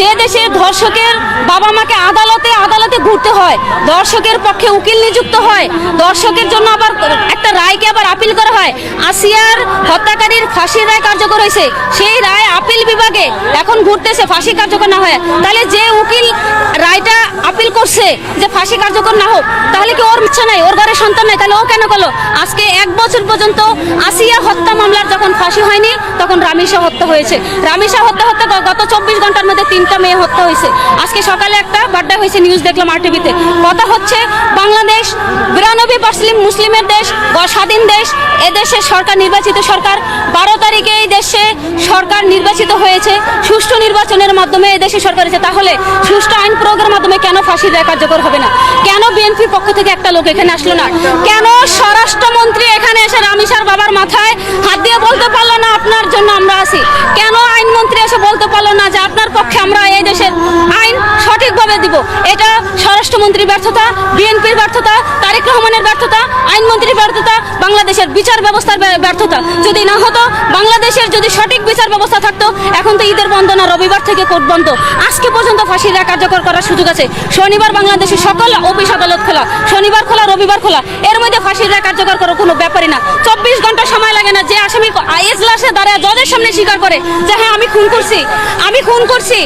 যে দেশে ধর্ষকের বাবা মাকে আদালতে আদালতে ঘুরতে হয়, ধর্ষকের পক্ষে উকিল নিযুক্ত হয়, ধর্ষকের জন্য আবার একটা রায়কে আবার আপিল করা হয়। আসিয়ার হত্যাকারীর ফাঁসির রায় কার্যকর হয়েছে, সেই রায় আপিল বিভাগে এখন ঘুরতেছে ফাঁসি কার্যকর না হয়। তাহলে যে উকিল রায়টা আপিল করছে যে ফাঁসি কার্যকর না হোক, তাহলে কি ওর ইচ্ছা নাই, ওর ঘরে সন্তান নাই, তাহলে ও কেন করলো? আজকে 1 বছর পর্যন্ত আসিয়া হত্যা মামলার যখন ফাঁসি হয়নি তখন রামিসা হত্যা হয়েছে। রামিসা হত্যা হত্যা গত 24 ঘন্টার মধ্যে 3টা মেয়ে হত্যা হয়েছে। আজকে সকালে একটা বার্থডে হয়েছে, নিউজ দেখলাম RTVতে। কথা হচ্ছে বাংলাদেশ 92% মুসলিমের দেশ, স্বাধীন দেশ, এদেশের সরকার নির্বাচিত সরকার। 12 তারিখে এই দেশে সরকার নির্বাচিত হয়েছে, সুষ্ঠু নির্বাচনের মাধ্যমে এই দেশে সরকার হয়েছে। তাহলে সুষ্ঠু আইন প্রয়োগের মাধ্যমে কেন ফাঁসির রায় কার্যকর হবে না? কেন বিএনপির পক্ষ থেকে একটা লোক এখানে আসলো না? কেন স্বরাষ্ট্রমন্ত্রী এখানে এসে রামিসার বাবার মাথায় হাত দিয়ে বলতে পারলো না আপনার জন্য আমরা আছি? কেন আইনমন্ত্রী এসে বলতে পারলো না যে আপনার পক্ষে আমরা এই দেশের আইন সঠিকভাবে দিব? এটা স্বরাষ্ট্রমন্ত্রীর ব্যর্থতা, বিএনপির ব্যর্থতা, তারেক রহমানের ব্যর্থতা, আইনমন্ত্রীর ব্যর্থতা, বাংলাদেশের বিচার ব্যবস্থার ব্যর্থতা। যদি না হতো, বাংলাদেশের যদি সঠিক বিচার ব্যবস্থা থাকতো, এখন তো ঈদের বন্ধ না, রবিবার থেকে কোর্ট বন্ধ, আজকে পর্যন্ত ফাঁসির রায় কার্যকর করার সুযোগ আছে। শনিবার বাংলাদেশের সকল অফিস আদালত খোলা, শনিবার খোলা, রবিবার খোলা, এর মধ্যে ফাঁসির রায় কার্যকর করার কোনো ব্যাপারই না। 24 ঘন্টা সময় লাগে না। যে আসামি এজলাসে দাঁড়ায় জজের সামনে স্বীকার করে যে হ্যাঁ আমি খুন করছি, আমি খুন করছি।